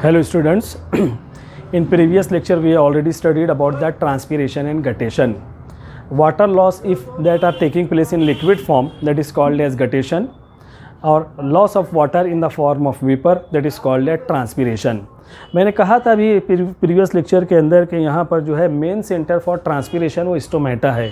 Hello students, in previous lecture we already studied about that transpiration and guttation. Water loss if that are taking place in liquid form, that is called as guttation, or loss of water in the form of vapor, that is called as transpiration. मैंने कहा था अभी previous lecture के अंदर कि यहाँ पर जो है मेन सेंटर फॉर ट्रांसपिरेशन वो स्टोमेटा है,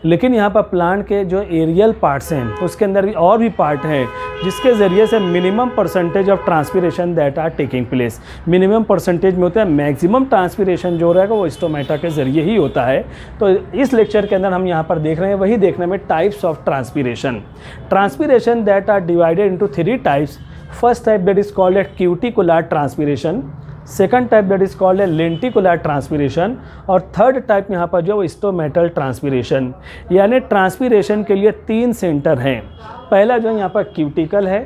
लेकिन यहाँ पर प्लांट के जो एरियल पार्ट्स हैं उसके अंदर भी और भी पार्ट हैं जिसके ज़रिए से minimum percentage of transpiration that are taking place. Minimum percentage में होता है, मैक्सिमम ट्रांसपिरेशन जो रहेगा वो स्टोमेटा के ज़रिए ही होता है। तो इस लेक्चर के अंदर हम यहाँ पर देख रहे हैं वही देखने में types of transpiration. Transpiration that are divided into 3 types. First type that is called as cuticular transpiration, second type that is called as lenticular transpiration और थर्ड टाइप यहाँ पर जो स्टोमेटल ट्रांसपिरेशन। यानी ट्रांसपिरेशन के लिए 3 सेंटर हैं। पहला जो यहाँ पर क्यूटिकल है,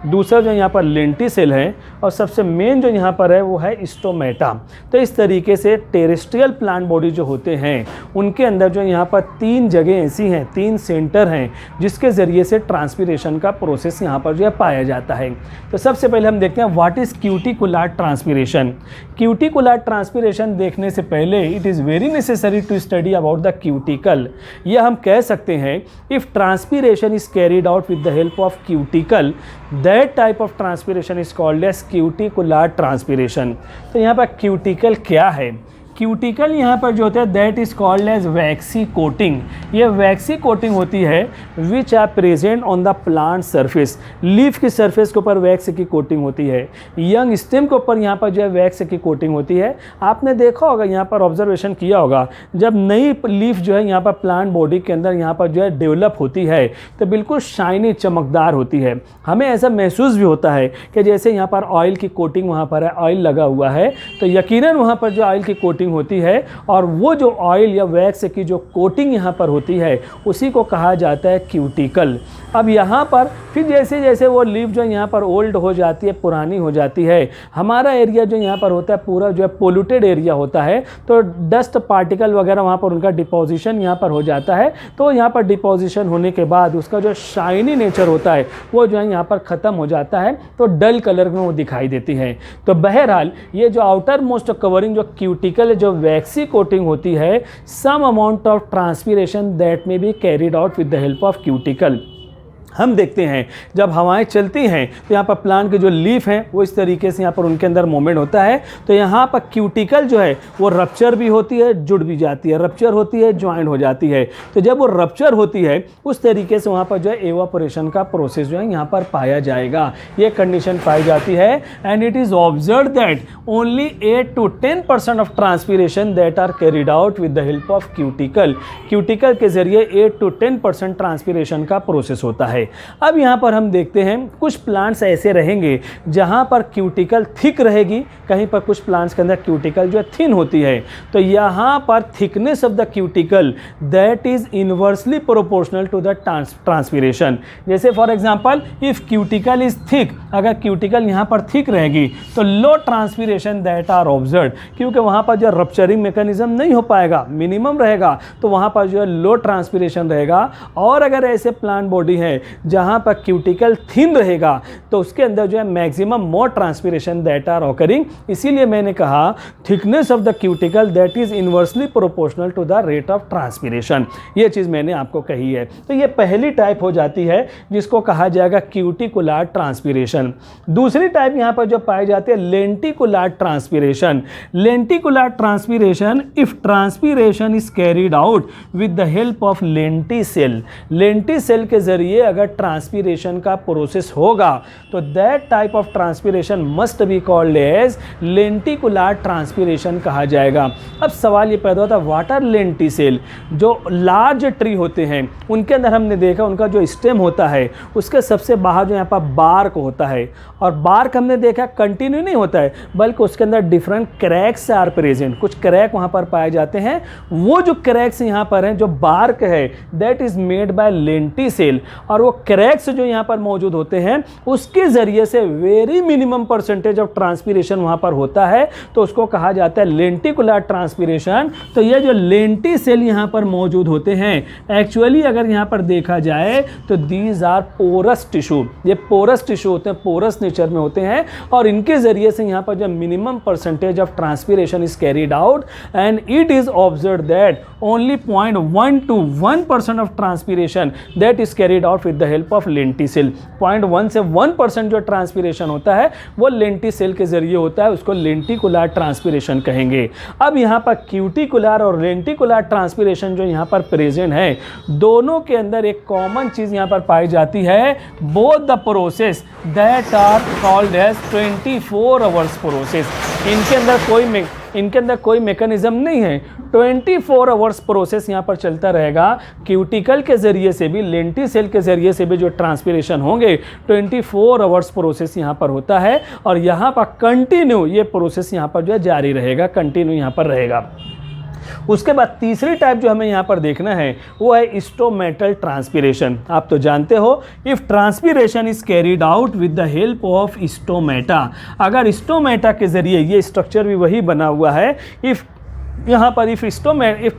दूसरा जो यहाँ पर लेंटिसेल है और सबसे मेन जो यहाँ पर है वो है स्टोमेटा। तो इस तरीके से टेरेस्ट्रियल प्लांट बॉडी जो होते हैं उनके अंदर जो यहाँ पर 3 जगह ऐसी हैं, 3 सेंटर हैं जिसके ज़रिए से ट्रांसपिरेशन का प्रोसेस यहाँ पर जो है पाया जाता है। तो सबसे पहले हम देखते हैं what is cuticular transpiration. Cuticular transpiration देखने से पहले it is very necessary to study about the cuticle. यह हम कह सकते हैं if transpiration is carried out with the help of cuticle, that type of transpiration is called as cuticular transpiration. तो यहाँ पर क्यूटिकल क्या है? क्यूटिकल यहाँ पर जो होता है that is called as waxy coating. ये वैक्सी कोटिंग होती है which are present on the plant surface. Leaf की सरफेस के ऊपर वैक्स की कोटिंग होती है, यंग स्टेम के ऊपर यहाँ पर जो है वैक्स की कोटिंग होती है। आपने देखा होगा, यहाँ पर ऑब्जर्वेशन किया होगा, जब नई लीफ जो है यहाँ पर प्लांट बॉडी के अंदर यहाँ पर जो है डेवलप होती है तो बिल्कुल शाइनी चमकदार होती है। हमें ऐसा महसूस भी होता है कि जैसे यहाँ पर ऑयल की कोटिंग वहाँ पर है, ऑयल लगा हुआ है तो यकीनन वहाँ पर जो ऑयल की कोटिंग होती है और वो जो ऑयल या वैक्स की जो कोटिंग यहाँ पर होती है उसी को कहा जाता है क्यूटिकल। अब यहाँ पर फिर जैसे जैसे वो लीफ जो यहाँ पर ओल्ड हो जाती है, पुरानी हो जाती है, हमारा एरिया जो यहाँ पर होता है पूरा जो है पोल्यूटेड एरिया होता है, तो डस्ट पार्टिकल वगैरह वहाँ पर उनका डिपोजिशन यहाँ पर हो जाता है। तो यहाँ पर डिपोजिशन होने के बाद उसका जो शाइनी नेचर होता है वो जो है यहाँ पर ख़त्म हो जाता है, तो डल कलर में वो दिखाई देती है। तो बहरहाल ये जो आउटर मोस्ट कवरिंग जो क्यूटिकल जो वैक्सी कोटिंग होती है, some amount of transpiration that may be carried out with the help of cuticle. हम देखते हैं जब हवाएं चलती हैं तो यहाँ पर प्लांट के जो लीफ हैं वो इस तरीके से यहाँ पर उनके अंदर मूवमेंट होता है, तो यहाँ पर क्यूटिकल जो है वो रप्चर भी होती है, जुड़ भी जाती है, रप्चर होती है, ज्वाइन हो जाती है। तो जब वो रप्चर होती है उस तरीके से वहाँ पर जो है एवापोरेशन का प्रोसेस जो है यहाँ पर पाया जाएगा, ये कंडीशन पाई जाती है। And it is observe that only 8 to 10% of transpiration that are carried out with the help of cuticle. Cuticle के जरिए 8 to 10% ट्रांसपिरेशन का प्रोसेस होता है। अब यहाँ पर हम देखते हैं कुछ प्लांट्स ऐसे रहेंगे जहाँ पर क्यूटिकल थिक रहेगी, कहीं पर कुछ प्लांट्स के अंदर क्यूटिकल जो है थिन होती है। तो यहाँ पर thickness of the cuticle that is inversely proportional to the transpiration. जैसे for example if cuticle is thick, अगर क्यूटिकल यहाँ पर थिक रहेगी तो low transpiration that are observed, क्योंकि वहाँ पर जो रप्चरिंग मैकेनिज्म नहीं हो पाएगा, मिनिमम रहेगा, तो वहाँ पर जो है लो ट्रांसपिरेशन रहेगा। और अगर ऐसे प्लांट बॉडी है जहां पर क्यूटिकल थिन रहेगा तो उसके अंदर जो है maximum more transpiration that are occurring. इसीलिए मैंने कहा thickness of the cuticle that is inversely proportional to the rate of transpiration. ये चीज़ मैंने आपको कही है। तो ये पहली टाइप हो जाती है जिसको कहा जाएगा क्यूटिकुलर ट्रांसपिरेशन। दूसरी टाइप यहाँ पर जो पाई जाती है lenticular transpiration. Lenticular transpiration if transpiration is carried out with the help of lenticel. Lenticel के जरिए अगर ट्रांसपिरेशन का प्रोसेस होगा तो that type of transpiration must be called as lenticular transpiration कहा जाएगा। अब सवाल ये पैदा होता है व्हाट आर लेंटिसेल। जो लार्ज ट्री होते हैं उनके अंदर हमने देखा उनका जो स्टेम होता है उसके सबसे बाहर जो यहाँ पर बार्क होता है, और बार्क हमने देखा कंटिन्यू नहीं होता है बल्कि उसके अंदर डिफरेंट क्रैक्स आर प्रेजेंट, कुछ क्रैक वहाँ पर पाए जाते हैं। वो जो क्रैक्स यहाँ पर हैं, जो बार्क है that is made by lenticel, और वो क्रैक्स जो यहाँ पर मौजूद होते हैं उसके ज़रिए से very minimum percentage of transpiration वहाँ पर होता है, तो उसको कहा जाता है लेंटिकुलर ट्रांसपीरेशन। तो ये जो लेंटी सेल यहाँ पर मौजूद होते हैं, एक्चुअली अगर यहाँ पर देखा जाए तो दीज आर पोरस टिश्यू, ये पोरस टिश्यू होते हैं, पोरस नेचर में होते हैं, और इनके ज़रिए से यहाँ पर जो minimum percentage of transpiration is carried out, and it is observe that only 0.1 to 1% of transpiration that is carried out with the help of lenticel. 0.1 से 1% जो ट्रांसपीरेशन होता है वो लेंटिसेल के जरिए होता है, उसको लेंटिकुलर ट्रांसपीरेशन कहेंगे। अब यहाँ पर क्यूटिकुलर और लेंटिकुलर ट्रांसपीरेशन जो यहाँ पर प्रेजेंट है, दोनों के अंदर एक कॉमन चीज़ यहाँ पर पाई जाती है, both the process that are called as 24 hours process. इनके अंदर कोई मैकेनिज्म नहीं है, 24 आवर्स प्रोसेस यहाँ पर चलता रहेगा। क्यूटिकल के ज़रिए से भी, लेंटिसेल के ज़रिए से भी जो ट्रांसपीरेशन होंगे 24 आवर्स प्रोसेस यहाँ पर होता है, और यहाँ पर कंटिन्यू ये प्रोसेस यहाँ पर जो है जारी रहेगा, कंटिन्यू यहाँ पर रहेगा। उसके बाद तीसरी टाइप जो हमें यहाँ पर देखना है वो है स्टोमेटल ट्रांसपीरेशन। आप तो जानते हो, if transpiration is carried out with the help of stomata, अगर स्टोमेटा के ज़रिए, ये स्ट्रक्चर भी वही बना हुआ है, if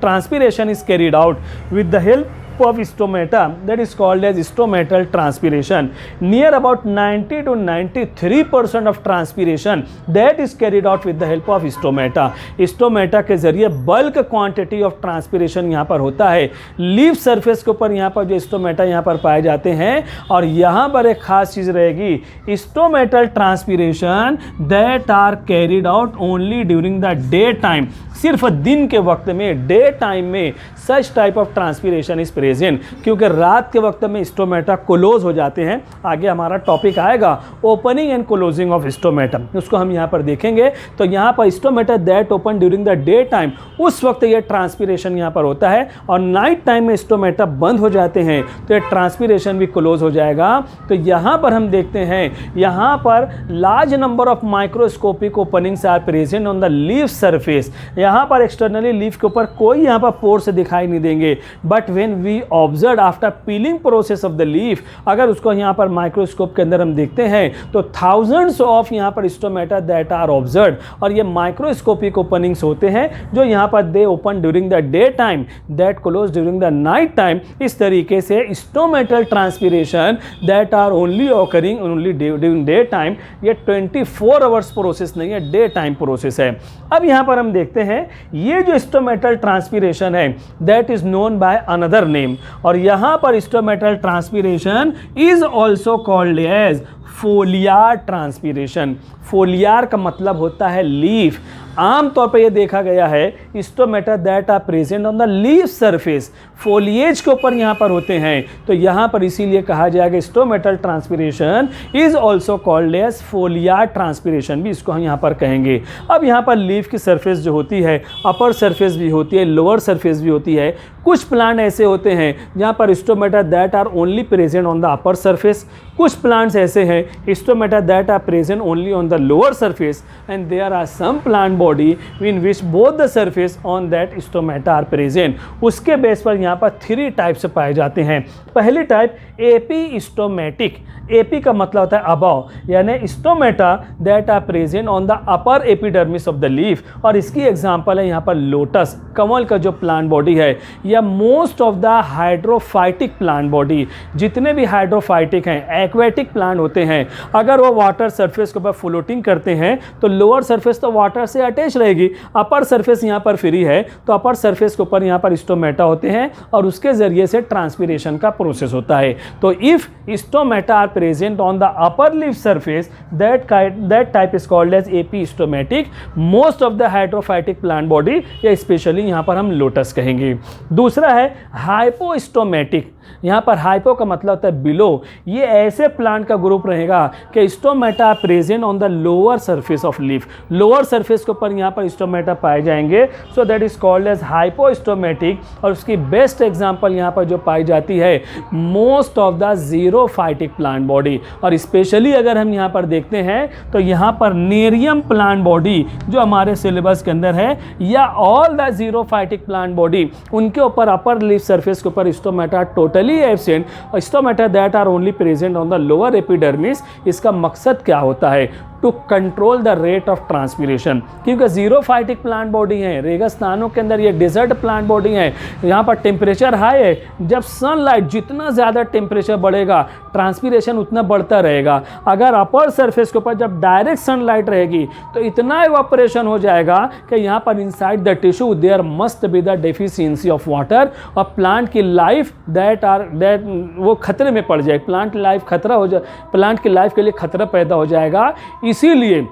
transpiration is carried out with the help of stomata, that is called as stomatal transpiration. Near about 90 to 93% of transpiration that is carried out with the help of stomata. Stomata के जरिए bulk quantity of transpiration यहाँ पर होता है। Leaf surface के ऊपर यहाँ पर जो स्टोमेटा यहाँ पर पाए जाते हैं, और यहाँ पर एक खास चीज़ रहेगी, stomatal transpiration that are carried out only during the day time, सिर्फ दिन के वक्त में, डे टाइम में such type of transpiration is present, क्योंकि रात के वक्त में स्टोमेटा क्लोज हो जाते हैं। आगे हमारा टॉपिक आएगा opening and closing of stomata, उसको हम यहाँ पर देखेंगे। तो यहाँ पर stomata that open during the day time, उस वक्त ये ट्रांसपीरेशन यहाँ पर होता है, और नाइट टाइम में स्टोमेटा बंद हो जाते हैं तो ये ट्रांसपीरेशन भी क्लोज हो जाएगा। तो यहाँ पर हम देखते हैं, यहाँ पर large number of microscopic openings are present on the leaf surface. यहाँ पर एक्सटर्नली लीफ के ऊपर कोई यहाँ पर पोर्स दिखाई नहीं देंगे, but when we observe after peeling process of the leaf, अगर उसको यहाँ पर माइक्रोस्कोप के अंदर हम देखते हैं तो थाउजेंड्स ऑफ यहाँ पर स्टोमेटा दैट आर ऑब्जर्व, और ये माइक्रोस्कोपिक ओपनिंग्स होते हैं जो यहाँ पर they open during the day time, that close during the night time. इस तरीके से stomatal transpiration that are only occurring only during day time, ये 24 आवर्स प्रोसेस नहीं है, डे टाइम प्रोसेस है। अब यहाँ पर हम देखते हैं, ये जो स्टोमेटल ट्रांसपीरेशन है that is known by another name, और यहाँ पर stomatal transpiration is also called as foliar transpiration. Foliar का मतलब होता है लीफ। आमतौर पर यह देखा गया है stomata that are present on the leaf surface, foliage के ऊपर यहाँ पर होते हैं, तो यहाँ पर इसीलिए कहा जाएगा stomatal transpiration is also called as foliar transpiration, भी इसको हम यहाँ पर कहेंगे। अब यहाँ पर लीफ की सरफेस जो होती है, अपर सरफेस भी होती है, लोअर सरफेस भी होती है। कुछ प्लांट ऐसे होते हैं जहाँ पर stomata that are only present on the upper surface, कुछ प्लांट्स ऐसे हैं stomata that are present only on the lower surface, and there are some plant body in which both the surface on that stomata are present. उसके base पर यहाँ पर 3 types पाए जाते हैं। पहली टाइप एपीस्टोमेटिक, एपी का मतलब होता है अबव, यानी stomata that are present on the upper epidermis of the leaf, और इसकी एग्जांपल है यहाँ पर लोटस, कमल का जो प्लांट बॉडी है, या most of the hydrophytic plant body. जितने भी हाइड्रोफाइटिक हैं, एक्वेटिक प्लांट होते हैं, अगर वो वाटर सरफेस के ऊपर फ्लोटिंग करते हैं तो लोअर सरफेस तो वाटर से अटैच रहेगी, अपर सरफेस यहाँ पर फ्री है, तो अपर सरफेस के ऊपर यहाँ पर स्टोमेटा होते हैं, और उसके जरिए से ट्रांसपीरेशन का प्रोसेस होता है। तो if stomata are present on the upper leaf surface, that type is called as epistomatic. Most of the hydrophytic plant body, या स्पेशली यहाँ पर हम लोटस कहेंगे। दूसरा है हाइपोस्टोमेटिक, यहाँ पर हाइपो का मतलब होता है बिलो। ये ऐसे प्लांट का ग्रुप रहेगा कि stomata present on the lower surface of leaf, lower surface के ऊपर यहाँ पर स्टोमेटा पाए जाएंगे, so that is called as hypostomatic. और उसकी बेस्ट बेस्ट एग्जाम्पल यहाँ पर जो पाई जाती है most of the xerophytic plant body. और स्पेशली अगर हम यहाँ पर देखते हैं तो यहाँ पर नेरियम प्लांट बॉडी जो हमारे सिलेबस के अंदर है, या all the xerophytic plant body, उनके ऊपर अपर लीफ सरफेस के ऊपर stomata totally absent, stomata that are only present on the lower epidermis. इसका मकसद क्या होता है? To control the rate of transpiration, क्योंकि जीरोफाइटिक प्लांट बॉडी है, रेगिस्तानों के अंदर ये डिजर्ट प्लांट बॉडी है, यहाँ पर टेम्परेचर हाई है। जब सनलाइट, जितना ज़्यादा टेम्परेचर बढ़ेगा ट्रांसपीरेशन उतना बढ़ता रहेगा। अगर अपर सरफेस के ऊपर जब डायरेक्ट सनलाइट रहेगी तो इतना इवापोरेशन हो जाएगा कि यहाँ पर inside the tissue there must be the deficiency of water, और प्लांट की लाइफ दैट वो खतरे में पड़ जाए, प्लांट लाइफ खतरा हो जाए, प्लांट की लाइफ के लिए खतरा पैदा हो जाएगा। इसीलिए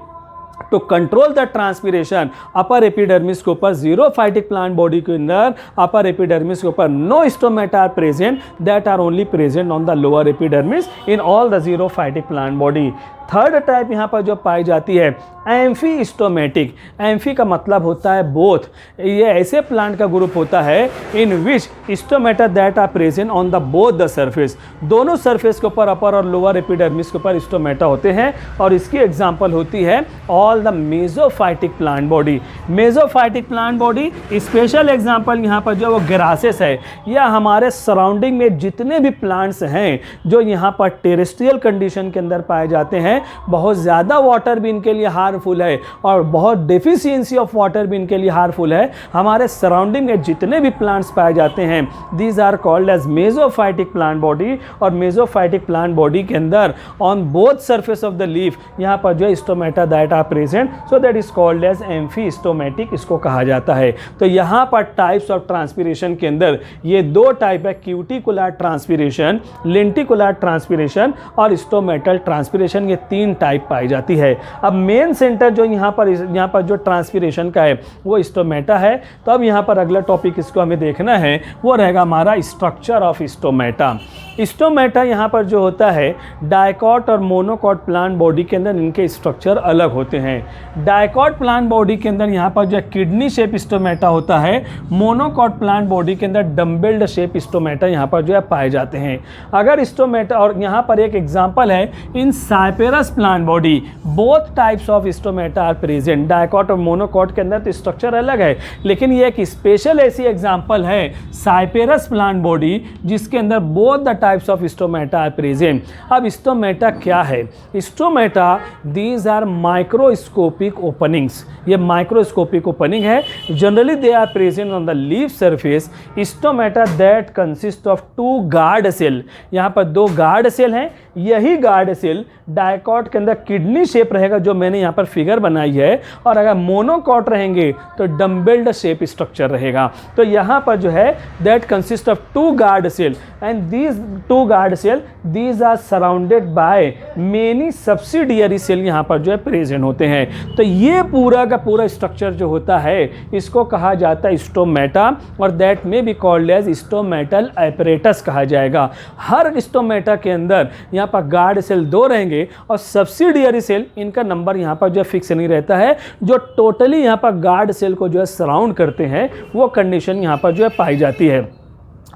to control the transpiration upper epidermis के ऊपर, जीरोफाइटिक प्लांट बॉडी के अंदर अपर एपिडर्मिस के ऊपर no stomata are present, that are only present on the lower epidermis in all the xerophytic plant body. Third type यहाँ पर जो पाई जाती है एम्फी स्टोमेटिक। एम्फी का मतलब होता है बोथ। ये ऐसे प्लांट का ग्रुप होता है in which stomata that are present on the both the surface, दोनों सरफेस के ऊपर अपर और लोअर एपिडर्मिस के ऊपर स्टोमेटा होते हैं। और इसकी एग्जांपल होती है all the mesophytic plant body. Mesophytic plant body special example यहाँ पर जो वो ग्रासेस है, या हमारे सराउंडिंग में जितने भी प्लांट्स हैं जो यहाँ पर टेरेस्ट्रियल कंडीशन के अंदर पाए जाते हैं, बहुत ज़्यादा वाटर भी इनके लिए हार्मफुल है और बहुत डेफिशिएंसी ऑफ वाटर भी इनके लिए हार्मफुल है। हमारे सराउंडिंग में जितने भी प्लांट्स पाए जाते हैं these are called as mesophytic plant body. और मेसोफाइटिक प्लांट बॉडी के अंदर on both surface of the leaf यहाँ पर जो stomata that are present, so that is called as amphistomatic, इसको कहा जाता है। तो यहाँ पर टाइप्स ऑफ ट्रांसपीरेशन के अंदर ये दो टाइप है, क्यूटिकुलर ट्रांसपीरेशन, लेंटिकुलर ट्रांसपीरेशन और स्टोमेटल ट्रांसपीरेशन। ये तीन टाइप पाई जाती है। अब मेन सेंटर जो यहाँ पर जो ट्रांसपीरेशन का है वो स्टोमेटा है। तो अब यहाँ पर अगला टॉपिक इसको हमें देखना है, वो रहेगा हमारा स्ट्रक्चर ऑफ स्टोमेटा। स्टोमेटा यहाँ पर जो होता है डाइकॉट और मोनोकॉट प्लांट बॉडी के अंदर इनके स्ट्रक्चर अलग होते हैं। डाइकॉट प्लांट बॉडी के अंदर यहाँ पर जो किडनी शेप स्टोमेटा होता है, मोनोकॉट प्लांट बॉडी के अंदर डम्बेल्ड शेप स्टोमेटा यहाँ पर जो है पाए जाते हैं। अगर स्टोमेटा, और यहाँ पर एक एग्जांपल है in Cyperus plant body, both types of stomata are present. Dicot और मोनोकॉट के अंदर तो स्ट्रक्चर अलग है, लेकिन ये एक स्पेशल ऐसी एग्जांपल है साइपेरस प्लांट बॉडी जिसके अंदर both the types of stomata are present. अब स्टोमेटा क्या है? Stomata these are microscopic openings. ये माइक्रोस्कोपिक ओपनिंग है। Generally they are present on the leaf surface. Stomata that consist of two guard cell. यहाँ पर दो गार्ड सेल हैं। यही गार्ड सेल डाइकॉट के अंदर किडनी शेप रहेगा जो मैंने यहाँ पर फिगर बनाई है, और अगर मोनोकॉट रहेंगे तो डम्बेल्ड शेप स्ट्रक्चर रहेगा। तो यहाँ पर जो है that consist of two guard cell and these two guard cell these are surrounded by many subsidiary cell यहाँ पर जो है प्रेजेंट होते हैं। तो ये पूरा का पूरा स्ट्रक्चर जो होता है इसको कहा जाता है स्टोमेटा, और that may be called as stomatal apparatus कहा जाएगा। हर स्टोमेटा के अंदर यहाँ पर गार्ड सेल दो रहेंगे और सब्सिडियरी सेल, इनका नंबर यहाँ पर जो है फिक्स नहीं रहता है, जो टोटली यहाँ पर गार्ड सेल को जो है सराउंड करते हैं वो कंडीशन यहाँ पर जो है पाई जाती है।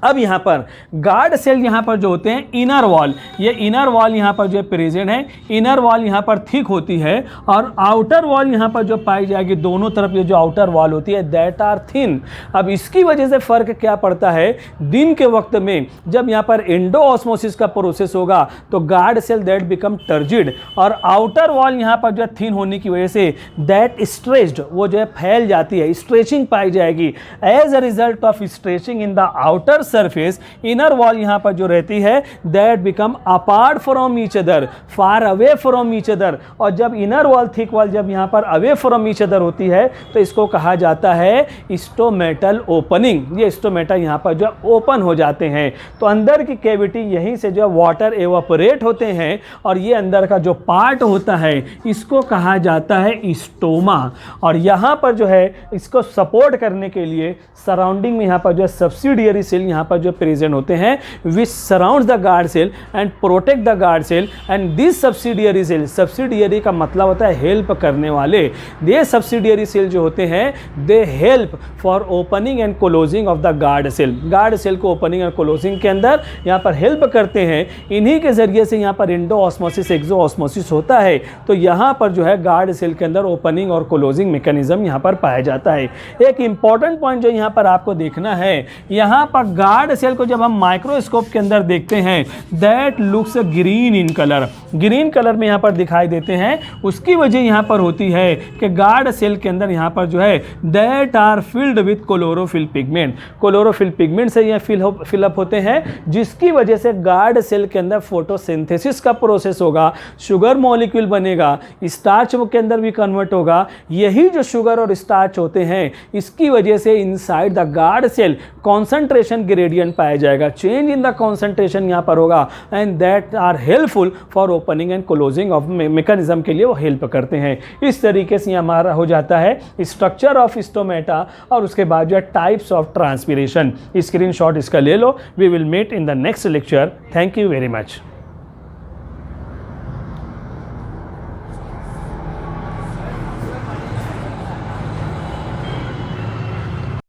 अब यहाँ पर गार्ड सेल यहाँ पर जो होते हैं इनर वॉल, ये इनर वॉल यहाँ पर जो है प्रेजेंट है। इनर वॉल यहाँ पर थिक होती है और आउटर वॉल यहाँ पर जो पाई जाएगी दोनों तरफ ये जो आउटर वॉल होती है दैट आर थिन। अब इसकी वजह से फ़र्क क्या पड़ता है, दिन के वक्त में जब यहाँ पर एंडो ऑस्मोसिस का प्रोसेस होगा तो guard cell that become turgid, और आउटर वॉल यहाँ पर जो थिन होने की वजह से दैट स्ट्रेच्ड, वो जो है फैल जाती है, स्ट्रेचिंग पाई जाएगी। As a result of stretching in the outer surface, inner wall यहाँ पर जो रहती है that become apart from each other, far away from each other. और जब इनर वॉल थिक वॉल जब यहाँ पर अवे फ्रॉम ईच अदर होती है तो इसको कहा जाता है स्टोमेटल ओपनिंग। ये स्टोमेटा यहाँ पर जो ओपन हो जाते हैं, तो अंदर की कैविटी यहीं से जो वाटर एवापोरेट होते हैं, और ये अंदर का जो पार्ट होता है इसको कहा जाता है स्टोमा। और यहाँ पर जो है इसको सपोर्ट करने के लिए सराउंडिंग में यहाँ पर जो है सब्सिडियरी सेल यहाँ यहाँ पर जो प्रेजेंट होते हैं which surrounds the guard cell and protect the guard cell and this subsidiary cell, subsidiary का मतलब होता है हेल्प करने वाले, ये सब्सिडियरी सेल जो होते हैं they help for opening and closing of the guard cell, guard cell को ओपनिंग और क्लोजिंग के अंदर यहाँ पर हेल्प करते हैं। इन्हीं के जरिए से यहाँ पर इंडो ऑस्मोसिस एक्सो ऑस्मोसिस होता है, तो यहाँ पर जो है गार्ड सेल के अंदर ओपनिंग और क्लोजिंग मैकेनिज्म यहाँ पर पाया जाता है। एक इंपॉर्टेंट पॉइंट जो यहाँ पर आपको देखना है, यहाँ पर गार्ड सेल को जब हम माइक्रोस्कोप के अंदर देखते हैं that looks green in colour, green colour में यहाँ पर दिखाई देते हैं। उसकी वजह यहाँ पर होती है कि गार्ड सेल के अंदर यहाँ पर जो है that are filled with chlorophyll pigment, chlorophyll pigment से ये फिलअप होते हैं, जिसकी वजह से गार्ड सेल के अंदर फोटोसिंथेसिस का प्रोसेस होगा, शुगर मॉलिक्यूल बनेगा, स्टार्च के अंदर भी कन्वर्ट होगा। यही जो शुगर और स्टार्च होते हैं इसकी वजह से inside the guard cell concentration gradient पाया जाएगा, चेंज इन द कॉन्सेंट्रेशन यहाँ पर होगा and that are helpful for opening and closing of mechanism के लिए वो हेल्प करते हैं। इस तरीके से हमारा हो जाता है स्ट्रक्चर ऑफ स्टोमेटा और उसके बाद जो है टाइप्स ऑफ ट्रांसपीरेशन। स्क्रीनशॉट इसका ले लो। We will meet in the next lecture. Thank you very much.